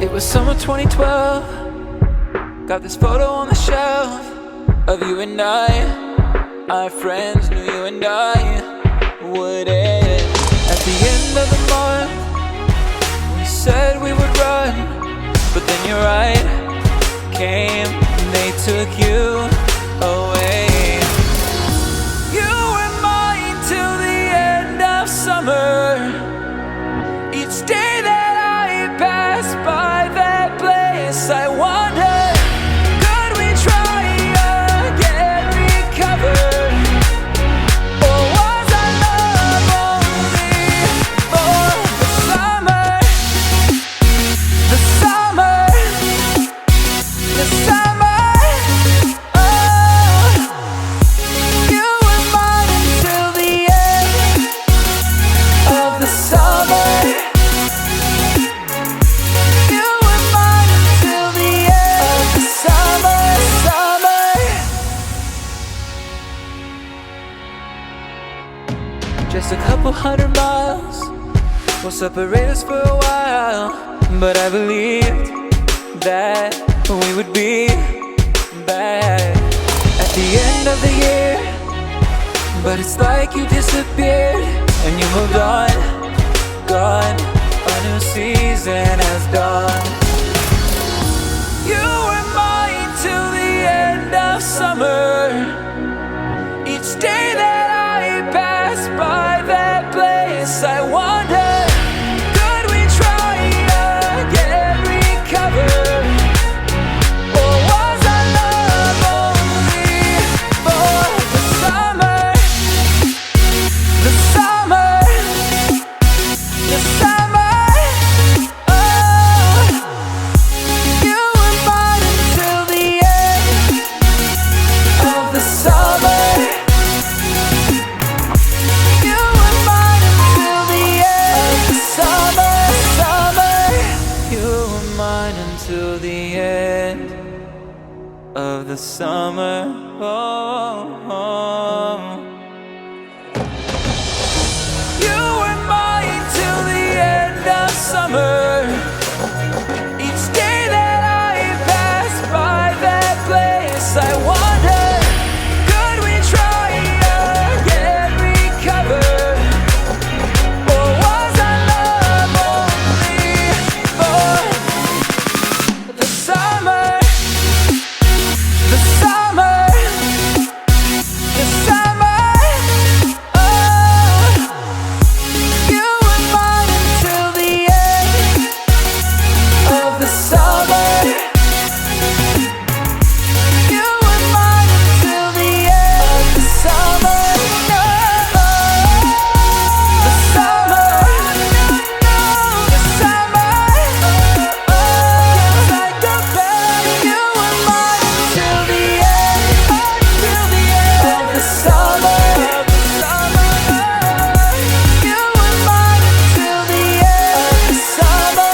It was summer 2012. Got this photo on the shelf of you and I. Our friends knew you and I would end. At the end of the month, we said we would run, but then your ride came and they took you away. You were mine till the end of summer. Each day that I passed by that place, I wondered, could we try again, recover? Or was our love only for the summer? The summer, the summer. Oh, you were mine until the end of the summer. Just a couple 100 miles will separate us for a while, but I believed that we would be back at the end of the year. But it's like you disappeared and you moved on, gone. A new season has dawned. You were mine till the end of summer. Each day that I passed by that place, I wondered, could we try again, recover? Or was our love only for the summer? The summer, the summer. Oh, you were mine until the end of the summer. Until the end of the summer. You were mine till the end of summer. Each day that I passed by that place, I wondered, could we try again, recover? Or was our love only for the summer, the summer, the summer. Oh, you were mine until the end of the summer. You were mine until the end of the summer. The summer, the summer. Like a bell, you were mine until the end of the summer. You were mine until the end of the summer.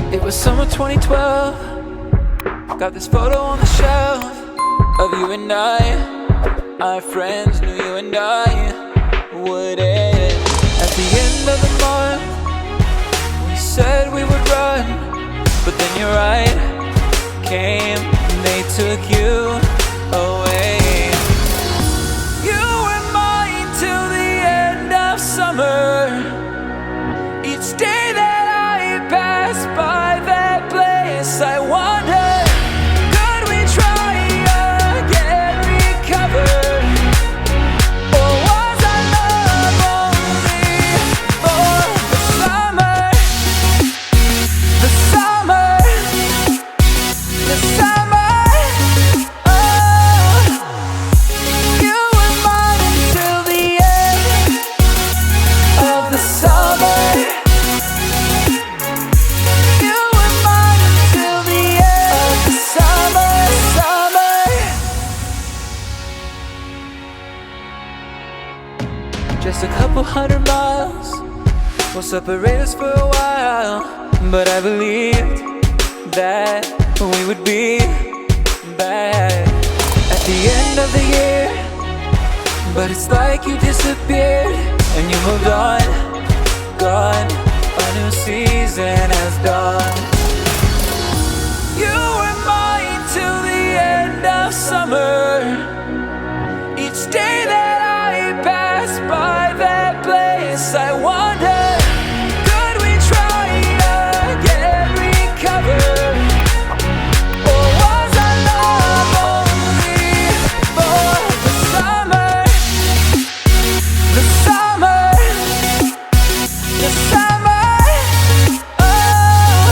It was summer 2012. Got this photo on the shelf of you and I. Our friends knew you and I would end. At the end of the month, we said we would run, but then your ride came and they took you away. You were mine till the end of summer. Each day that I passed by that place, I wondered, could we try again, recover? Or was our love only for the summer? The summer, the summer. Oh, will separate us for a while, but I believed that we would be back at the end of the year. But it's like you disappeared and you moved on, gone. A new season has dawned. You were mine till the end of summer. Each day that I pass by that place, I wonder, could we try again, recover? Or was our love only for the summer? The summer, the summer. Oh,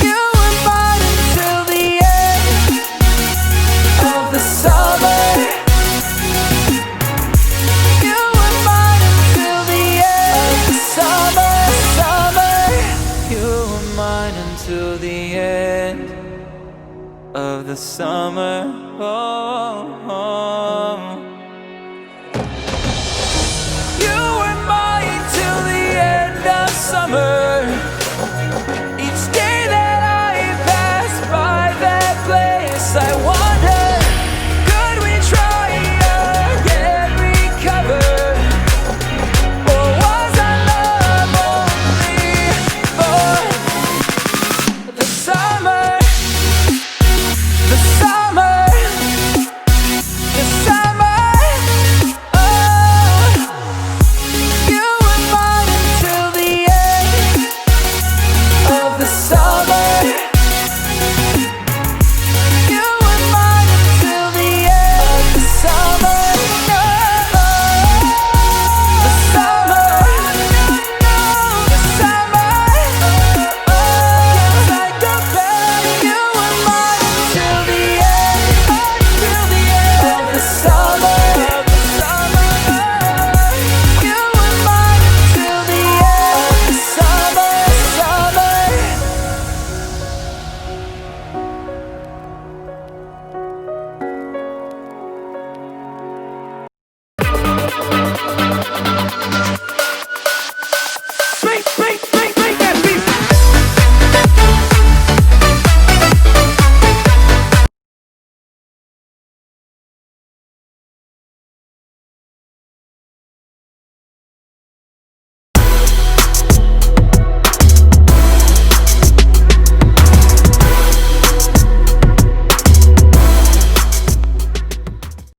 you were mine until the end of the summer. You were mine until the end of the summer. Summer. You were mine until the end of the summer. Oh.